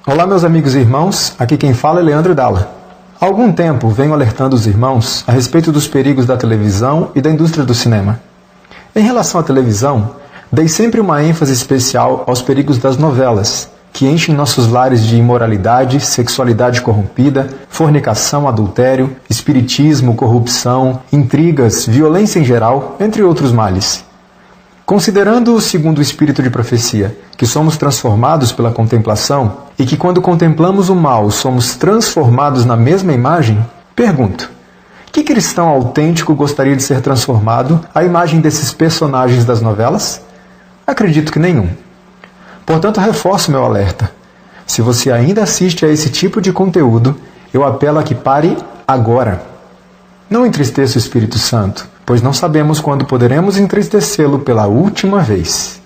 Olá, meus amigos e irmãos, aqui quem fala é Leandro Dalla. Há algum tempo venho alertando os irmãos a respeito dos perigos da televisão e da indústria do cinema. Em relação à televisão, dei sempre uma ênfase especial aos perigos das novelas, que enchem nossos lares de imoralidade, sexualidade corrompida, fornicação, adultério, espiritismo, corrupção, intrigas, violência em geral, entre outros males. Considerando, segundo o espírito de profecia, que somos transformados pela contemplação e que quando contemplamos o mal somos transformados na mesma imagem, pergunto, que cristão autêntico gostaria de ser transformado à imagem desses personagens das novelas? Acredito que nenhum. Portanto, reforço meu alerta. Se você ainda assiste a esse tipo de conteúdo, eu apelo a que pare agora. Não entristeça o Espírito Santo, pois não sabemos quando poderemos entristecê-lo pela última vez.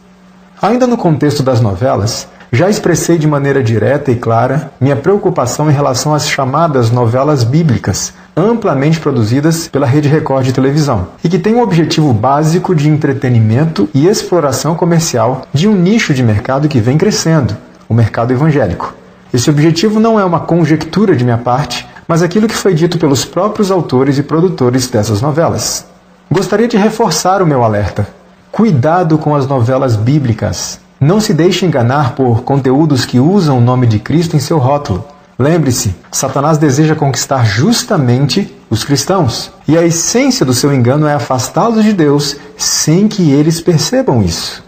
Ainda no contexto das novelas, já expressei de maneira direta e clara minha preocupação em relação às chamadas novelas bíblicas, amplamente produzidas pela Rede Record de televisão, e que têm um objetivo básico de entretenimento e exploração comercial de um nicho de mercado que vem crescendo, o mercado evangélico. Esse objetivo não é uma conjectura de minha parte, mas aquilo que foi dito pelos próprios autores e produtores dessas novelas. Gostaria de reforçar o meu alerta. Cuidado com as novelas bíblicas. Não se deixe enganar por conteúdos que usam o nome de Cristo em seu rótulo. Lembre-se, Satanás deseja conquistar justamente os cristãos. E a essência do seu engano é afastá-los de Deus sem que eles percebam isso.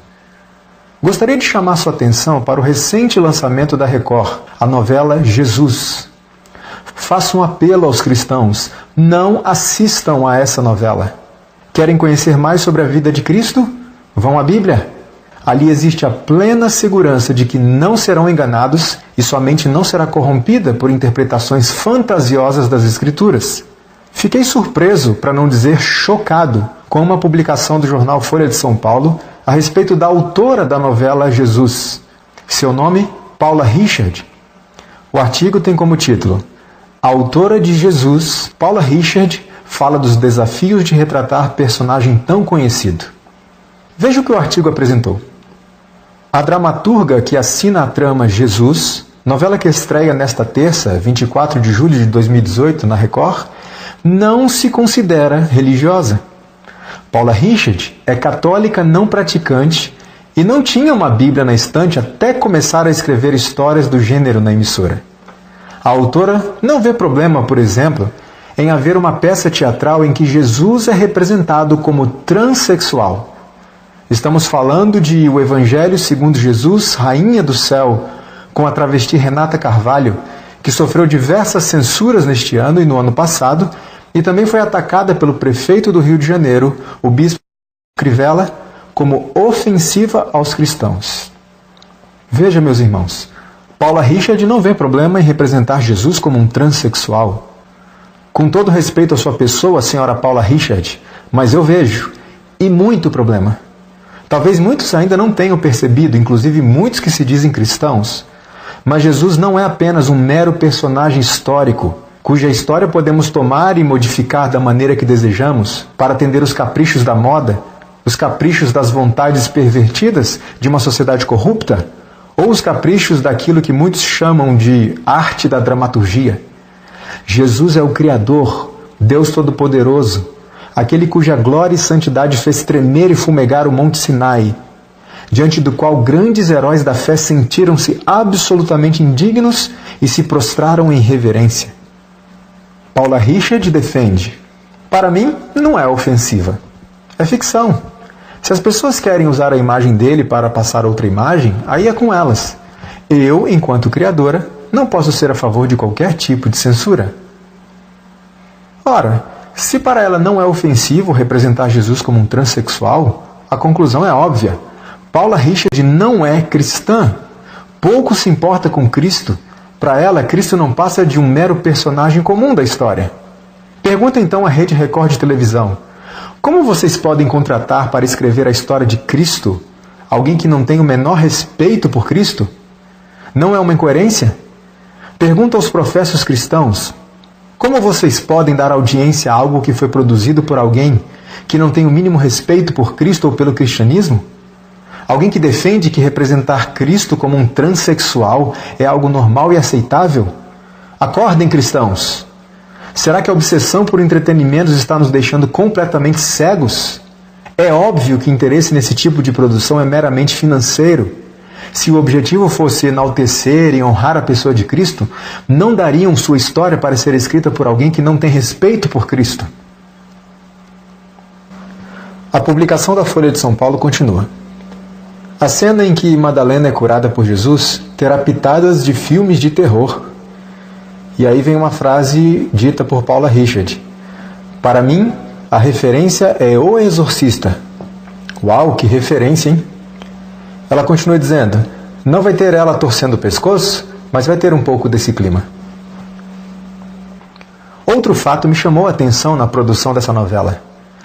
Gostaria de chamar sua atenção para o recente lançamento da Record, a novela Jesus. Faço um apelo aos cristãos, não assistam a essa novela. Querem conhecer mais sobre a vida de Cristo? Vão à Bíblia. Ali existe a plena segurança de que não serão enganados e sua mente não será corrompida por interpretações fantasiosas das Escrituras. Fiquei surpreso, para não dizer chocado, com uma publicação do jornal Folha de São Paulo a respeito da autora da novela Jesus. Seu nome, Paula Richard. O artigo tem como título: A autora de Jesus, Paula Richard, fala dos desafios de retratar personagem tão conhecido. Veja o que o artigo apresentou. A dramaturga que assina a trama Jesus, novela que estreia nesta terça, 24 de julho de 2018, na Record, não se considera religiosa. Paula Richard é católica não praticante e não tinha uma Bíblia na estante até começar a escrever histórias do gênero na emissora. A autora não vê problema, por exemplo, em haver uma peça teatral em que Jesus é representado como transexual. Estamos falando de O Evangelho segundo Jesus, Rainha do Céu, com a travesti Renata Carvalho, que sofreu diversas censuras neste ano e no ano passado, e também foi atacada pelo prefeito do Rio de Janeiro, o bispo Crivella, como ofensiva aos cristãos. Veja, meus irmãos, Paula Richard não vê problema em representar Jesus como um transexual. Com todo respeito à sua pessoa, senhora Paula Richard, mas eu vejo, e muito problema. Talvez muitos ainda não tenham percebido, inclusive muitos que se dizem cristãos, mas Jesus não é apenas um mero personagem histórico, cuja história podemos tomar e modificar da maneira que desejamos para atender os caprichos da moda, os caprichos das vontades pervertidas de uma sociedade corrupta, ou os caprichos daquilo que muitos chamam de arte da dramaturgia. Jesus é o Criador, Deus Todo-Poderoso, aquele cuja glória e santidade fez tremer e fumegar o Monte Sinai, diante do qual grandes heróis da fé sentiram-se absolutamente indignos e se prostraram em reverência. Paula Richard defende: para mim, não é ofensiva. É ficção. Se as pessoas querem usar a imagem dele para passar outra imagem, aí é com elas. Eu, enquanto criadora, não posso ser a favor de qualquer tipo de censura. Ora, se para ela não é ofensivo representar Jesus como um transexual, a conclusão é óbvia. Paula Richard não é cristã. Pouco se importa com Cristo. Para ela, Cristo não passa de um mero personagem comum da história. Pergunta então à Rede Record de televisão: como vocês podem contratar para escrever a história de Cristo alguém que não tem o menor respeito por Cristo? Não é uma incoerência? Pergunta aos professos cristãos: como vocês podem dar audiência a algo que foi produzido por alguém que não tem o mínimo respeito por Cristo ou pelo cristianismo? Alguém que defende que representar Cristo como um transexual é algo normal e aceitável? Acordem, cristãos! Será que a obsessão por entretenimentos está nos deixando completamente cegos? É óbvio que interesse nesse tipo de produção é meramente financeiro. Se o objetivo fosse enaltecer e honrar a pessoa de Cristo, não dariam sua história para ser escrita por alguém que não tem respeito por Cristo. A publicação da Folha de São Paulo continua. A cena em que Madalena é curada por Jesus terá pitadas de filmes de terror. E aí vem uma frase dita por Paula Richard. Para mim, a referência é O Exorcista. Uau, que referência, hein? Ela continua dizendo, não vai ter ela torcendo o pescoço, mas vai ter um pouco desse clima. Outro fato me chamou a atenção na produção dessa novela.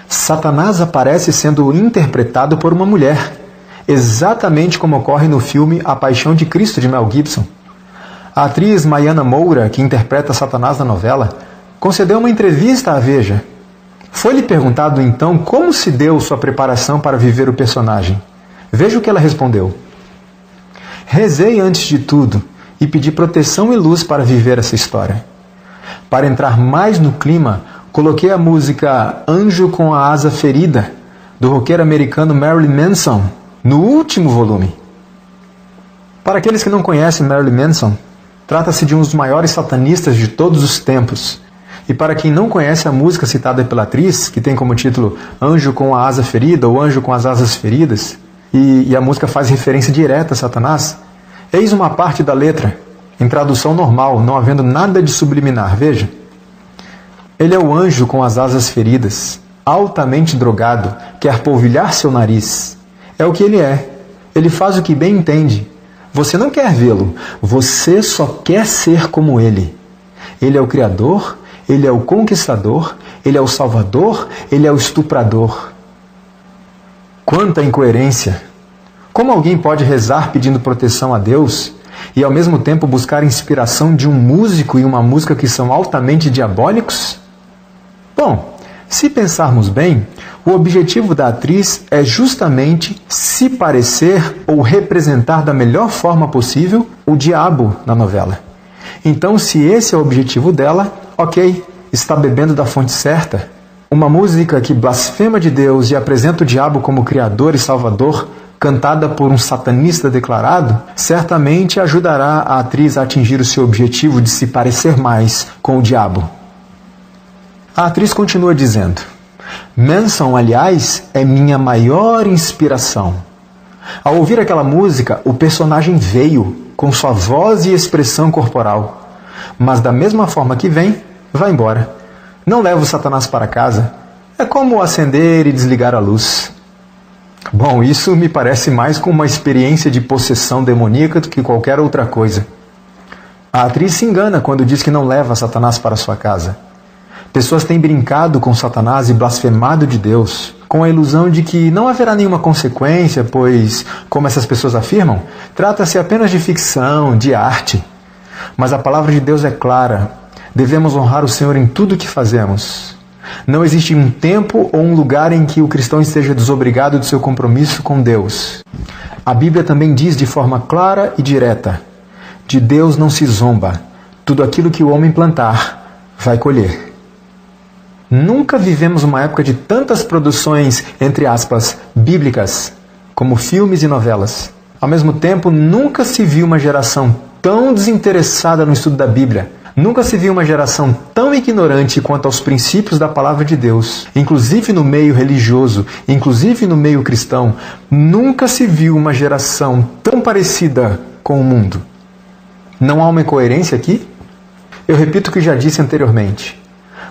Satanás aparece sendo interpretado por uma mulher, exatamente como ocorre no filme A Paixão de Cristo, de Mel Gibson. A atriz Maiana Moura, que interpreta Satanás na novela, concedeu uma entrevista à Veja. Foi-lhe perguntado então como se deu sua preparação para viver o personagem. Veja o que ela respondeu. Rezei antes de tudo e pedi proteção e luz para viver essa história. Para entrar mais no clima, coloquei a música Anjo com a Asa Ferida, do roqueiro americano Marilyn Manson, no último volume. Para aqueles que não conhecem Marilyn Manson, trata-se de um dos maiores satanistas de todos os tempos. E para quem não conhece a música citada pela atriz, que tem como título Anjo com a Asa Ferida ou Anjo com as Asas Feridas, e a música faz referência direta a Satanás, eis uma parte da letra, em tradução normal, não havendo nada de subliminar. Veja. Ele é o anjo com as asas feridas, altamente drogado, quer polvilhar seu nariz. É o que ele é. Ele faz o que bem entende. Você não quer vê-lo, você só quer ser como ele. Ele é o Criador, ele é o Conquistador, ele é o Salvador, ele é o Estuprador. Quanta incoerência! Como alguém pode rezar pedindo proteção a Deus e ao mesmo tempo buscar inspiração de um músico e uma música que são altamente diabólicos? Bom, se pensarmos bem, o objetivo da atriz é justamente se parecer ou representar da melhor forma possível o diabo na novela. Então, se esse é o objetivo dela, ok, está bebendo da fonte certa. Uma música que blasfema de Deus e apresenta o diabo como Criador e Salvador, cantada por um satanista declarado, certamente ajudará a atriz a atingir o seu objetivo de se parecer mais com o diabo. A atriz continua dizendo, Manson, aliás, é minha maior inspiração. Ao ouvir aquela música, o personagem veio, com sua voz e expressão corporal. Mas da mesma forma que vem, vai embora. Não leva o Satanás para casa. É como acender e desligar a luz. Bom, isso me parece mais com uma experiência de possessão demoníaca do que qualquer outra coisa. A atriz se engana quando diz que não leva Satanás para sua casa. Pessoas têm brincado com Satanás e blasfemado de Deus, com a ilusão de que não haverá nenhuma consequência, pois, como essas pessoas afirmam, trata-se apenas de ficção, de arte. Mas a palavra de Deus é clara. Devemos honrar o Senhor em tudo o que fazemos. Não existe um tempo ou um lugar em que o cristão esteja desobrigado do seu compromisso com Deus. A Bíblia também diz de forma clara e direta, de Deus não se zomba. Tudo aquilo que o homem plantar, vai colher. Nunca vivemos uma época de tantas produções, entre aspas, bíblicas, como filmes e novelas. Ao mesmo tempo, nunca se viu uma geração tão desinteressada no estudo da Bíblia. Nunca se viu uma geração tão ignorante quanto aos princípios da palavra de Deus, inclusive no meio religioso, inclusive no meio cristão. Nunca se viu uma geração tão parecida com o mundo. Não há uma incoerência aqui? Eu repito o que já disse anteriormente.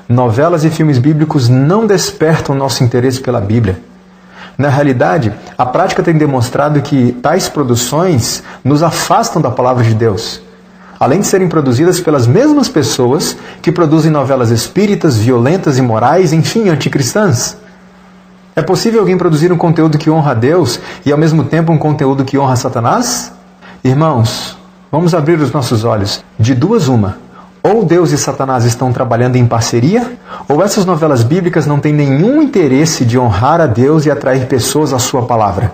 Novelas e filmes bíblicos não despertam nosso interesse pela Bíblia. Na realidade, a prática tem demonstrado que tais produções nos afastam da palavra de Deus, além de serem produzidas pelas mesmas pessoas que produzem novelas espíritas, violentas, imorais, enfim, anticristãs. É possível alguém produzir um conteúdo que honra a Deus e ao mesmo tempo um conteúdo que honra a Satanás? Irmãos, vamos abrir os nossos olhos. De duas uma. Ou Deus e Satanás estão trabalhando em parceria, ou essas novelas bíblicas não têm nenhum interesse de honrar a Deus e atrair pessoas à sua palavra.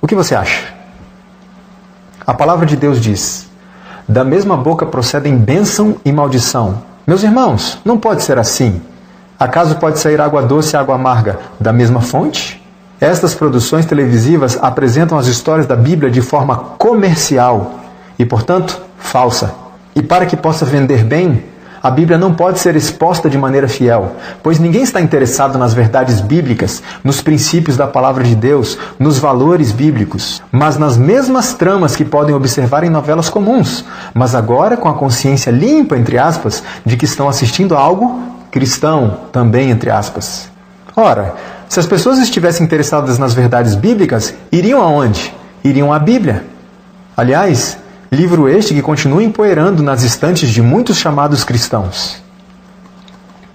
O que você acha? A palavra de Deus diz: da mesma boca procedem bênção e maldição. Meus irmãos, não pode ser assim. Acaso pode sair água doce e água amarga da mesma fonte? Estas produções televisivas apresentam as histórias da Bíblia de forma comercial e, portanto, falsa. E para que possa vender bem, a Bíblia não pode ser exposta de maneira fiel, pois ninguém está interessado nas verdades bíblicas, nos princípios da palavra de Deus, nos valores bíblicos, mas nas mesmas tramas que podem observar em novelas comuns, mas agora com a consciência limpa, entre aspas, de que estão assistindo a algo cristão, também entre aspas. Ora, se as pessoas estivessem interessadas nas verdades bíblicas, iriam aonde? Iriam à Bíblia. Aliás, livro este que continua empoeirando nas estantes de muitos chamados cristãos.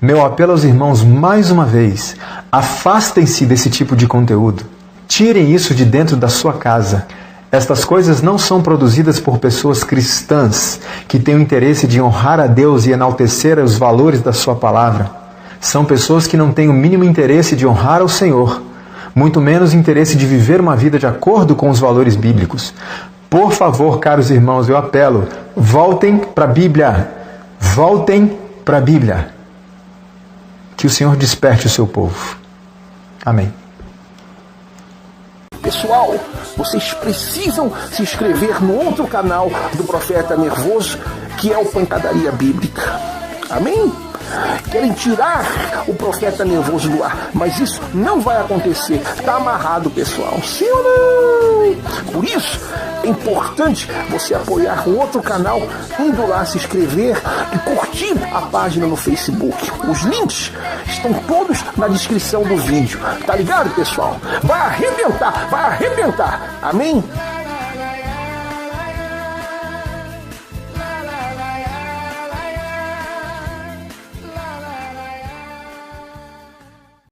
Meu apelo aos irmãos mais uma vez: afastem-se desse tipo de conteúdo. Tirem isso de dentro da sua casa. Estas coisas não são produzidas por pessoas cristãs que têm o interesse de honrar a Deus e enaltecer os valores da sua palavra. São pessoas que não têm o mínimo interesse de honrar ao Senhor, muito menos interesse de viver uma vida de acordo com os valores bíblicos. Por favor, caros irmãos, eu apelo, voltem para a Bíblia. Voltem para a Bíblia. Que o Senhor desperte o seu povo. Amém. Pessoal, vocês precisam se inscrever no outro canal do Profeta Nervoso, que é o Pancadaria Bíblica. Amém? Querem tirar o Profeta Nervoso do ar, mas isso não vai acontecer. Está amarrado, pessoal. Sim ou não? Por isso, é importante você apoiar o outro canal, indo lá se inscrever e curtir a página no Facebook. Os links estão todos na descrição do vídeo. Tá ligado, pessoal? Vai arrebentar, vai arrebentar. Amém?